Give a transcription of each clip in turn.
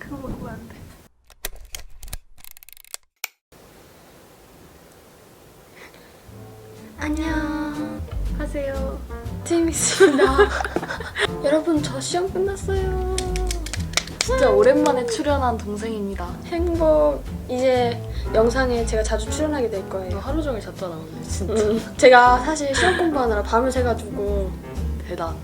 그거 먹으면 안 돼. 안녕 하세요. 재밌습니다. 여러분 저 시험 끝났어요. 진짜 오랜만에 출연한 동생입니다. 행복. 이제 영상에 제가 자주 출연하게 될 너 거예요. 하루 종일 잤잖아 오늘 진짜. 제가 사실 시험 공부하느라 밤을 새가지고. 대단.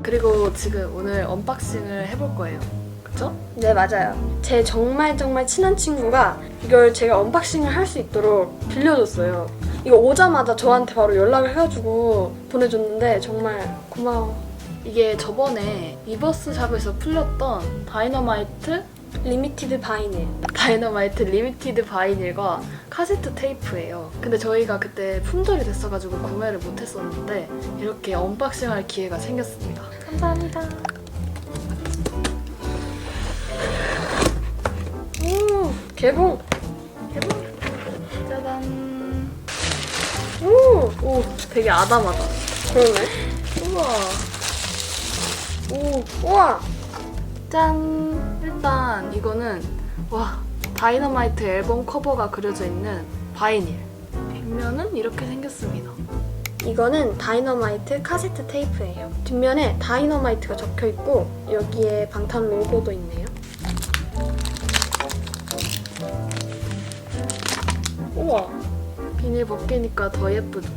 그리고 지금 오늘 언박싱을 해볼 거예요. 그쵸? 네 맞아요. 제 정말 친한 친구가 이걸 제가 언박싱을 할 수 있도록 빌려줬어요. 이거 오자마자 저한테 바로 연락을 해가지고 보내줬는데 정말 고마워. 이게 저번에 위버스 샵에서 풀렸던 다이너마이트 리미티드 바이닐. 리미티드 바이닐과 카세트 테이프예요. 근데 저희가 그때 품절이 됐어가지고 구매를 못했었는데 이렇게 언박싱할 기회가 생겼습니다. 감사합니다. 오 개봉. 짜잔. 오 되게 아담하다. 그러네. 우와. 우와. 짠! 일단 이거는 와 다이너마이트 앨범 커버가 그려져 있는 바이닐. 뒷면은 이렇게 생겼습니다. 이거는 다이너마이트 카세트 테이프예요. 뒷면에 다이너마이트가 적혀있고 여기에 방탄 로고도 있네요. 우와 비닐 벗기니까 더 예쁘죠?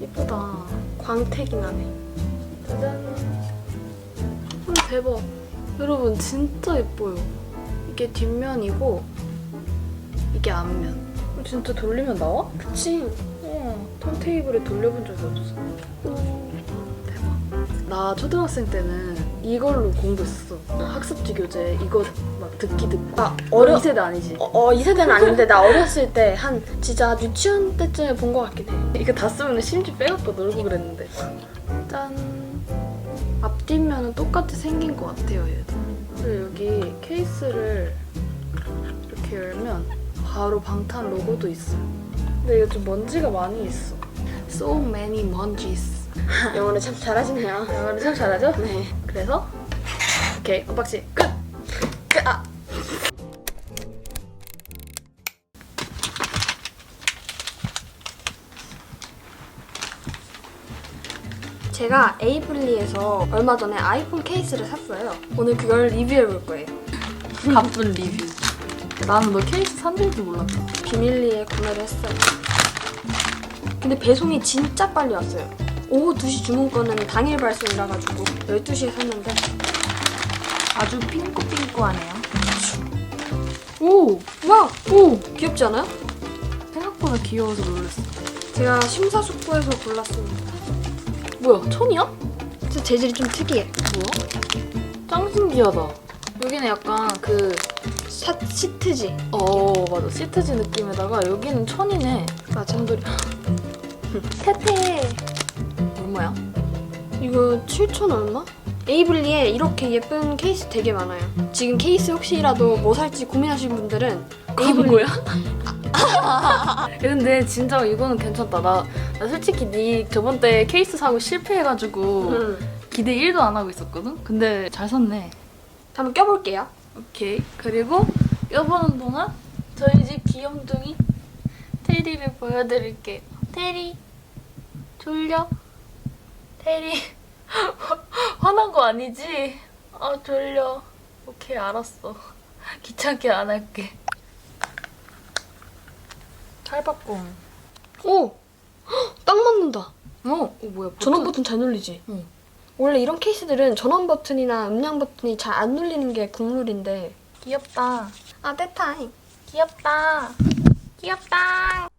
예쁘다. 광택이 나네. 짜잔. 대박. 여러분 진짜 예뻐요. 이게 뒷면이고 이게 앞면. 진짜 돌리면 나와? 그치? 우와 턴테이블에 돌려본 적이 없어. 대박. 나 초등학생 때는 이걸로 공부했어. 학습지 교재 이거 막 듣기 듣고. 나 너 이 세대 아니지? 이 세대는 아닌데 나 어렸을 때 한 진짜 유치원 때쯤에 본 것 같긴 해. 이거 다 쓰면 심지 빼갖고 놀고 그랬는데. 짠. 앞뒷면은 똑같이 생긴 것 같아요, 얘도. 그리고 여기 케이스를 이렇게 열면 바로 방탄 로고도 있어요. 근데 이거 좀 먼지가 많이 있어. So many munchies. 영어를 참 잘하시네요. 영어를 참 잘하죠? 네. 그래서 오케이, 언박싱 끝! 제가 에이블리에서 얼마 전에 아이폰 케이스를 샀어요. 오늘 그걸 리뷰해 볼 거예요. 가쁜 리뷰. 나는 너 케이스 산 줄도 몰랐다. 비밀리에 구매를 했어요. 근데 배송이 진짜 빨리 왔어요. 오후 2시 주문권은 당일 발송이라 가지고 12시에 샀는데 아주 핑크핑크하네요. 오! 와! 오! 귀엽지 않아요? 생각보다 귀여워서 놀랐어. 제가 심사숙고해서 골랐습니다. 뭐야, 천이야? 진짜 재질이 좀 특이해. 뭐야? 짱 신기하다. 여기는 약간 그 시트지? 맞아. 시트지 느낌에다가 여기는 천이네. 맞아. 곰돌이. 태태. 얼마야? 이거 7,000 얼마? 에이블리에 이렇게 예쁜 케이스 되게 많아요. 지금 케이스 혹시라도 뭐 살지 고민하시는 분들은 광고야? 근데 진짜 이거는 괜찮다. 나 솔직히 네 저번 때 케이스 사고 실패해가지고 기대 1도 안 하고 있었거든? 근데 잘 샀네. 한번 껴볼게요. 오케이. 그리고 껴보는 동안 저희 집 귀염둥이 테리를 보여드릴게요. 테리 졸려? 테리 화난 거 아니지? 아 졸려. 오케이 알았어. 귀찮게 안 할게. 탈바꿈. 오! 딱 맞는다. 뭐야? 전원 버튼 잘 눌리지? 응. 원래 이런 케이스들은 전원 버튼이나 음량 버튼이 잘 안 눌리는 게 국룰인데. 귀엽다. 아, 때타임. 귀엽다. 귀엽다.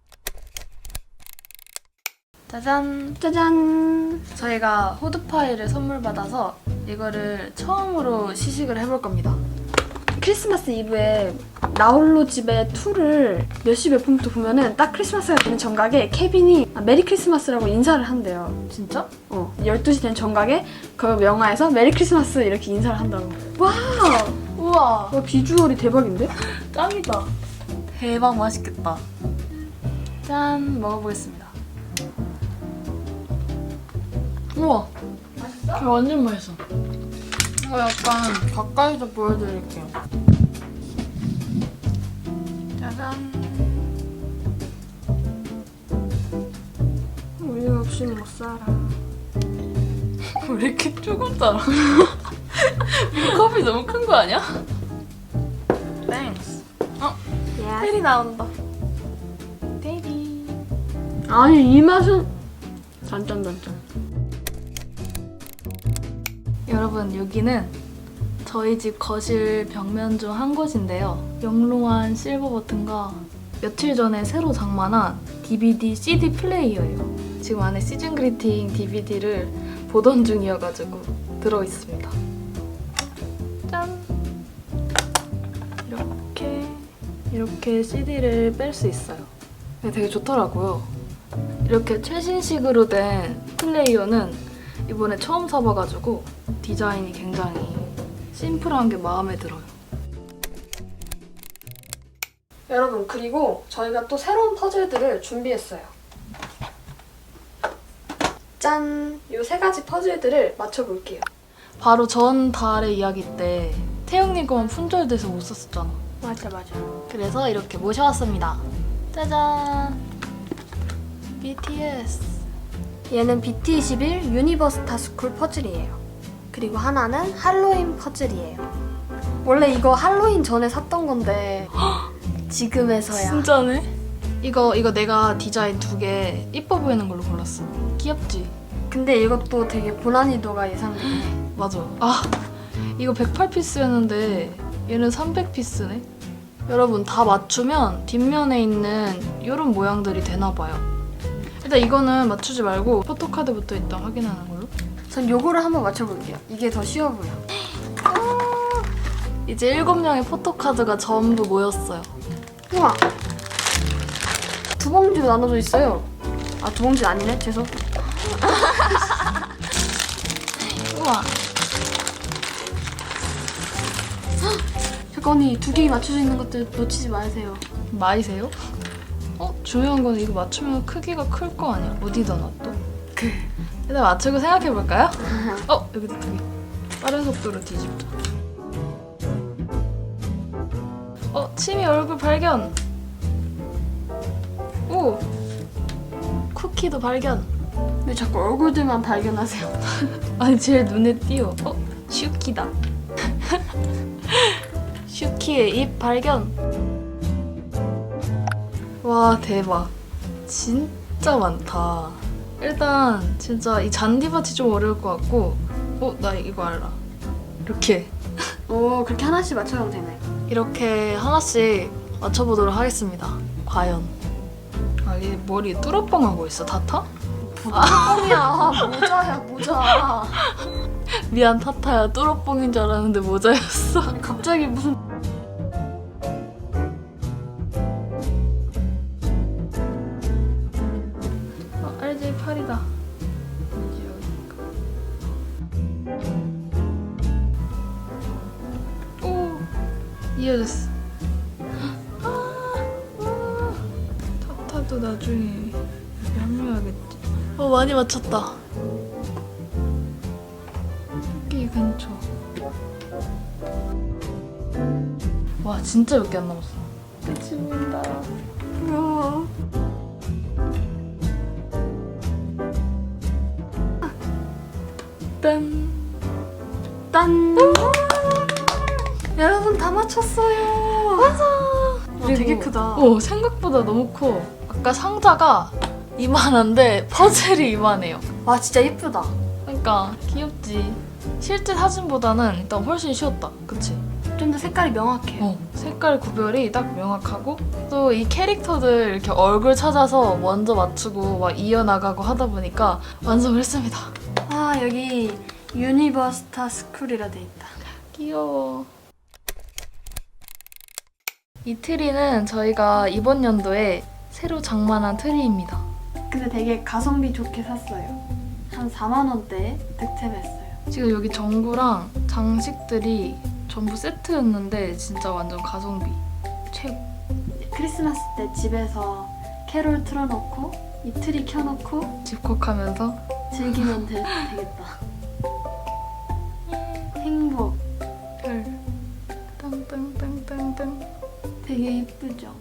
짜잔. 짜잔. 저희가 호두 파이를 선물 받아서 이거를 처음으로 시식을 해볼 겁니다. 크리스마스 이브에 나홀로 집에 2를 몇 시 몇 분부터 보면은 딱 크리스마스가 되는 정각에 케빈이 메리 크리스마스라고 인사를 한대요. 진짜? 12시 된 정각에 그 영화에서 메리 크리스마스 이렇게 인사를 한다고. 와! 우와. 와, 비주얼이 대박인데? 짱이다. 대박 맛있겠다. 짠. 먹어보겠습니다. 우와. 맛있어? 완전 맛있어. 약간 가까이서 보여드릴게요. 짜잔. 우유 없이 못 살아. 왜 이렇게 조금 따라? 이거 컵이 너무 큰 거 아니야? 땡스. 테리 나온다. 테리. 아니 이 맛은 단짠. 여러분 여기는 저희 집 거실 벽면 중 한 곳인데요. 영롱한 실버 버튼과 며칠 전에 새로 장만한 DVD, CD 플레이어예요. 지금 안에 시즌 그리팅 DVD를 보던 중이어가지고 들어있습니다. 짠! 이렇게 CD를 뺄 수 있어요. 되게 좋더라고요. 이렇게 최신식으로 된 플레이어는 이번에 처음 사봐가지고 디자인이 굉장히 심플한 게 마음에 들어요. 여러분 그리고 저희가 또 새로운 퍼즐들을 준비했어요. 짠! 이 세 가지 퍼즐들을 맞춰볼게요. 바로 전 달의 이야기 때 태영님 거만 품절돼서 못 썼었잖아. 맞아. 그래서 이렇게 모셔왔습니다. 짜잔! BTS. 얘는 BT21 유니버스타 스쿨 퍼즐이에요. 그리고 하나는 할로윈 퍼즐이에요. 원래 이거 할로윈 전에 샀던 건데 지금에서야. 진짜네? 이거 내가 디자인 2개 이뻐 보이는 걸로 골랐어. 귀엽지? 근데 이것도 되게 고난이도가 예상되네. 맞아. 이거 108피스였는데 얘는 300피스네? 여러분 다 맞추면 뒷면에 있는 이런 모양들이 되나봐요. 일단 이거는 맞추지 말고 포토카드부터 일단 확인하는 걸로. 전 요거를 한번 맞춰볼게요. 이게 더 쉬워 보여. 이제 7명의 포토카드가 전부 모였어요. 우와! 2봉지로 나눠져 있어요. 아, 2봉지 아니네? 죄송. 우와. 잠깐 언니, 2개 맞춰져 있는 것들 놓치지 마세요. 마이세요? 중요한 건 이거 맞추면 크기가 클 거 아니야? 어디다 놔둬? 일단 맞추고 생각해볼까요? 여기도 2개. 빠른 속도로 뒤집자. 치미 얼굴 발견! 오! 쿠키도 발견! 왜 자꾸 얼굴들만 발견하세요? 아니 제일 눈에 띄어. 슈키다. 슈키의 입 발견. 와 대박. 진짜 많다. 일단 진짜 이 잔디밭이 좀 어려울 것 같고 나 이거 알아. 이렇게 오, 그렇게 하나씩 맞춰가면 되네. 이렇게 하나씩 맞춰보도록 하겠습니다. 과연 얘 머리 뚜러뻥하고 있어. 타타? 뻥이야. 모자야, 모자. 미안 타타야. 뚜러뻥인 줄 알았는데 모자였어. 아니, 갑자기 무슨... RJ 팔이다. 오 이어졌어. 타타도 나중에 여기 합류해야겠지. 많이 맞췄다. 여기 근처. 와 진짜 몇 개 안 남았어. 끝이 보인다. 우와. 딴! 여러분 다 맞췄어요. 맞아. 되게 크다. 생각보다 너무 커. 아까 상자가 이만한데 퍼즐이 이만해요. 와, 진짜 예쁘다. 그러니까 귀엽지. 실제 사진보다는 일단 훨씬 쉬웠다. 그치? 좀 더 색깔이 명확해요. 색깔 구별이 딱 명확하고 또 이 캐릭터들 이렇게 얼굴 찾아서 먼저 맞추고 막 이어나가고 하다 보니까 완성을 했습니다. 여기 유니버스타 스쿨이라 돼 있다. 귀여워. 이 트리는 저희가 이번 연도에 새로 장만한 트리입니다. 근데 되게 가성비 좋게 샀어요. 한 4만 원대에 득템했어요. 지금 여기 전구랑 장식들이 전부 세트였는데 진짜 완전 가성비 최고. 크리스마스 때 집에서 캐롤 틀어놓고 이 트리 켜놓고 집콕하면서 즐기면 되겠다. 행복. 되게 예쁘죠?